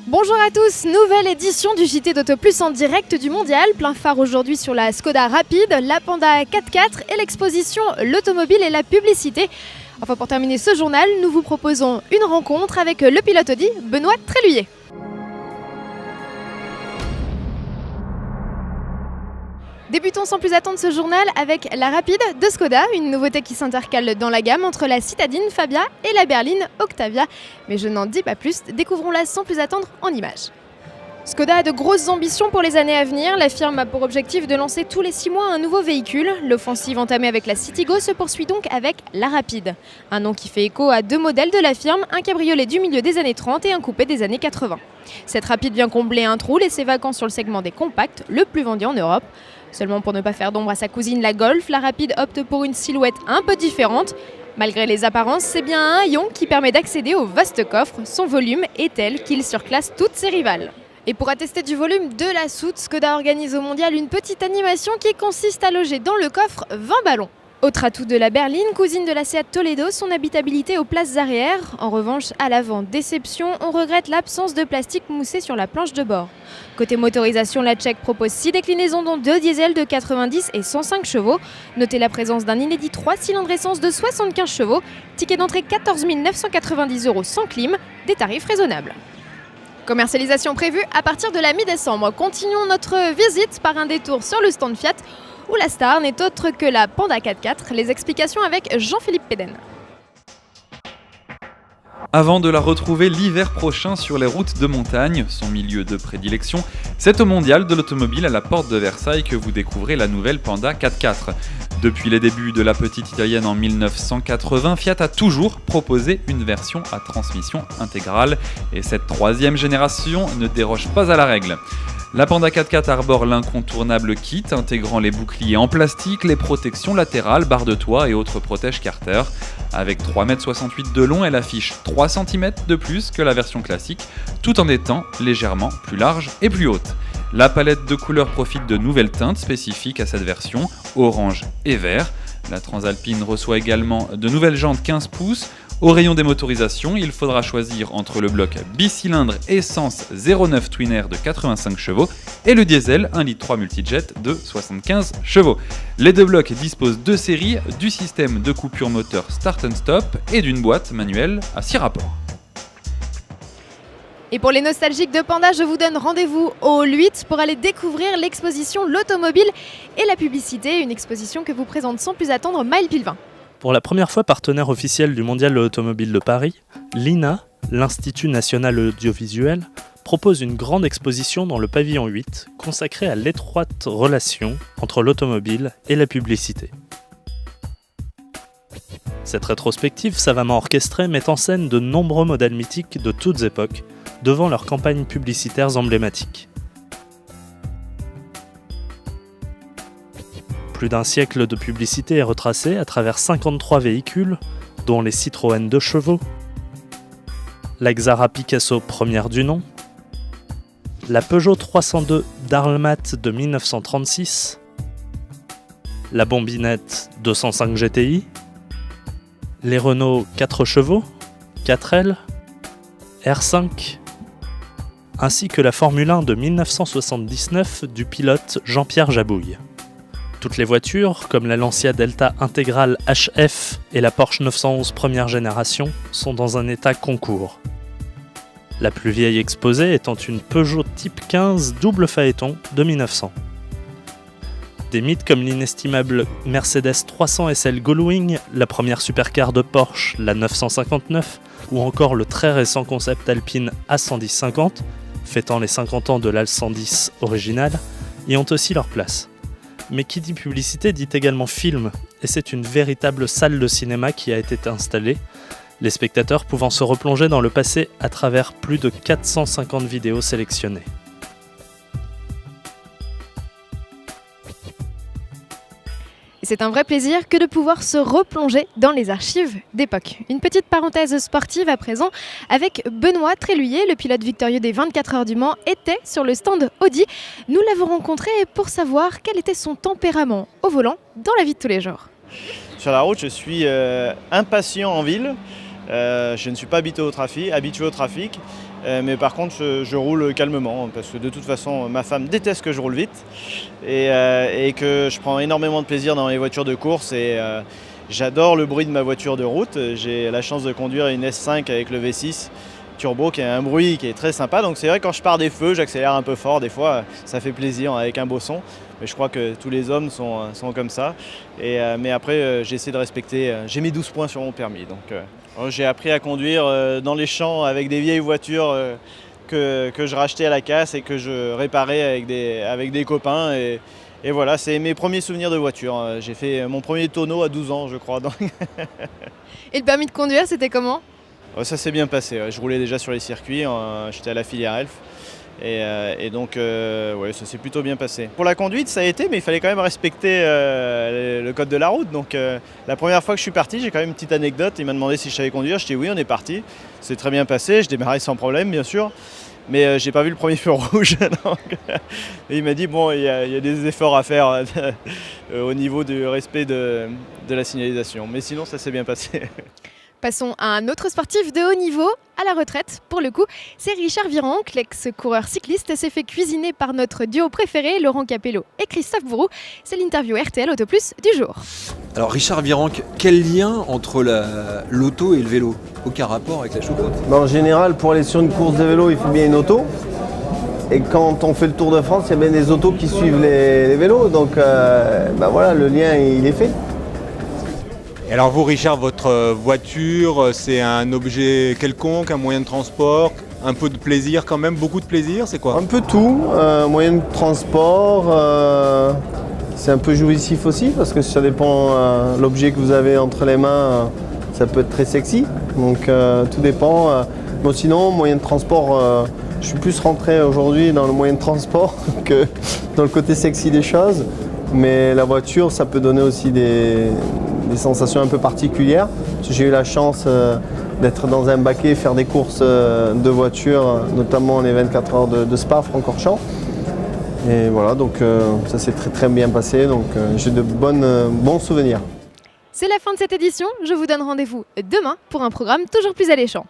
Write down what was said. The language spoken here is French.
Bonjour à tous, nouvelle édition du JT d'Auto Plus en direct du Mondial. Plein phare aujourd'hui sur la Skoda Rapide, la Panda 4x4 et l'exposition L'automobile et la publicité. Enfin, pour terminer ce journal, nous vous proposons une rencontre avec le pilote Audi, Benoît Tréluyer. Débutons sans plus attendre ce journal avec la Rapide de Skoda, une nouveauté qui s'intercale dans la gamme entre la citadine Fabia et la berline Octavia. Mais je n'en dis pas plus, découvrons-la sans plus attendre en images. Skoda a de grosses ambitions pour les années à venir. La firme a pour objectif de lancer tous les 6 mois un nouveau véhicule. L'offensive entamée avec la Citigo se poursuit donc avec la Rapide. Un nom qui fait écho à 2 modèles de la firme, un cabriolet du milieu des années 30 et un coupé des années 80. Cette Rapide vient combler un trou laissé vacant sur le segment des compacts, le plus vendu en Europe. Seulement pour ne pas faire d'ombre à sa cousine la Golf, la Rapide opte pour une silhouette un peu différente. Malgré les apparences, c'est bien un haillon qui permet d'accéder au vaste coffre. Son volume est tel qu'il surclasse toutes ses rivales. Et pour attester du volume de la soute, Skoda organise au Mondial une petite animation qui consiste à loger dans le coffre 20 ballons. Autre atout de la berline, cousine de la Seat Toledo, son habitabilité aux places arrière. En revanche, à l'avant, déception, on regrette l'absence de plastique moussé sur la planche de bord. Côté motorisation, la Tchèque propose 6 déclinaisons dont 2 diesels de 90 et 105 chevaux. Notez la présence d'un inédit 3 cylindres essence de 75 chevaux. Ticket d'entrée 14 990 € sans clim, des tarifs raisonnables. Commercialisation prévue à partir de la mi-décembre. Continuons notre visite par un détour sur le stand Fiat, où la star n'est autre que la Panda 4x4. Les explications avec Jean-Philippe Péden. Avant de la retrouver l'hiver prochain sur les routes de montagne, son milieu de prédilection, c'est au Mondial de l'automobile à la porte de Versailles que vous découvrez la nouvelle Panda 4x4. Depuis les débuts de la petite italienne en 1980, Fiat a toujours proposé une version à transmission intégrale et cette 3e génération ne déroge pas à la règle. La Panda 4x4 arbore l'incontournable kit intégrant les boucliers en plastique, les protections latérales, barres de toit et autres protèges Carter. Avec 3,68 m de long, elle affiche 3 cm de plus que la version classique, tout en étant légèrement plus large et plus haute. La palette de couleurs profite de nouvelles teintes spécifiques à cette version, orange et vert. La Transalpine reçoit également de nouvelles jantes 15 pouces. Au rayon des motorisations, il faudra choisir entre le bloc bicylindre essence 0,9 Twin Air de 85 chevaux et le diesel 1,3 litre multijet de 75 chevaux. Les deux blocs disposent de série, du système de coupure moteur Start and Stop et d'une boîte manuelle à 6 rapports. Et pour les nostalgiques de Panda, je vous donne rendez-vous au 8 pour aller découvrir l'exposition L'automobile et la publicité, une exposition que vous présente sans plus attendre Maël Pilvin. Pour la première fois partenaire officiel du Mondial de l'automobile de Paris, l'INA, l'Institut National Audiovisuel, propose une grande exposition dans le pavillon 8 consacrée à l'étroite relation entre l'automobile et la publicité. Cette rétrospective savamment orchestrée met en scène de nombreux modèles mythiques de toutes époques devant leurs campagnes publicitaires emblématiques. Plus d'un siècle de publicité est retracé à travers 53 véhicules, dont les Citroën 2 chevaux, la Xara Picasso première du nom, la Peugeot 302 Dalmat de 1936, la Bombinette 205 GTI, les Renault 4 chevaux, 4L, R5, ainsi que la Formule 1 de 1979 du pilote Jean-Pierre Jabouille. Toutes les voitures, comme la Lancia Delta Intégrale HF et la Porsche 911 première génération, sont dans un état concours. La plus vieille exposée étant une Peugeot Type 15 double phaéton de 1900. Des mythes comme l'inestimable Mercedes 300 SL Gullwing, la première supercar de Porsche, la 959, ou encore le très récent concept Alpine A110-50, fêtant les 50 ans de l'A110 originale, y ont aussi leur place. Mais qui dit publicité dit également film, et c'est une véritable salle de cinéma qui a été installée, les spectateurs pouvant se replonger dans le passé à travers plus de 450 vidéos sélectionnées. Et c'est un vrai plaisir que de pouvoir se replonger dans les archives d'époque. Une petite parenthèse sportive à présent avec Benoît Tréluyer, le pilote victorieux des 24 heures du Mans, était sur le stand Audi. Nous l'avons rencontré pour savoir quel était son tempérament au volant dans la vie de tous les jours. Sur la route, je suis impatient en ville. Je ne suis pas habitué au trafic Mais par contre, je roule calmement parce que de toute façon, ma femme déteste que je roule vite et que je prends énormément de plaisir dans les voitures de course et j'adore le bruit de ma voiture de route. J'ai la chance de conduire une S5 avec le V6 turbo qui a un bruit qui est très sympa. Donc c'est vrai, quand je pars des feux, j'accélère un peu fort. Des fois, ça fait plaisir avec un beau son. Mais je crois que tous les hommes sont comme ça. Mais après, j'essaie de respecter. J'ai mis 12 points sur mon permis. Donc j'ai appris à conduire dans les champs avec des vieilles voitures que je rachetais à la casse et que je réparais avec des copains. Et voilà, c'est mes premiers souvenirs de voiture. J'ai fait mon premier tonneau à 12 ans, je crois. Et le permis de conduire, c'était comment ? Ça s'est bien passé. Je roulais déjà sur les circuits. J'étais à la filière Elf. Et donc, ouais, ça s'est plutôt bien passé. Pour la conduite, ça a été, mais il fallait quand même respecter le code de la route. Donc, la première fois que je suis parti, j'ai quand même une petite anecdote. Il m'a demandé si je savais conduire. Je dis oui, on est parti. C'est très bien passé. Je démarrais sans problème, bien sûr. Mais j'ai pas vu le premier feu rouge. Donc, et il m'a dit bon, il y a des efforts à faire au niveau du respect de la signalisation. Mais sinon, ça s'est bien passé. Passons à un autre sportif de haut niveau, à la retraite. Pour le coup, c'est Richard Virenque, l'ex-coureur cycliste, s'est fait cuisiner par notre duo préféré, Laurent Capello et Christophe Bourou. C'est l'interview RTL Auto Plus du jour. Alors Richard Virenque, quel lien entre l'auto et le vélo ? Aucun rapport avec la choucroute ? En général, pour aller sur une course de vélo, il faut bien une auto. Et quand on fait le Tour de France, il y a bien des autos qui suivent les vélos. Donc voilà, le lien il est fait. Et alors vous Richard, votre voiture, c'est un objet quelconque, un moyen de transport, un peu de plaisir quand même, beaucoup de plaisir, c'est quoi ? Un peu tout, moyen de transport, c'est un peu jouissif aussi parce que ça dépend l'objet que vous avez entre les mains, ça peut être très sexy, donc tout dépend. Bon, sinon, moyen de transport, je suis plus rentré aujourd'hui dans le moyen de transport que dans le côté sexy des choses, mais la voiture, ça peut donner aussi des sensations un peu particulières. J'ai eu la chance d'être dans un baquet, faire des courses de voiture, notamment les 24 heures de Spa, Francorchamps. Et voilà, donc ça s'est très très bien passé, donc j'ai de bons souvenirs. C'est la fin de cette édition, je vous donne rendez-vous demain pour un programme toujours plus alléchant.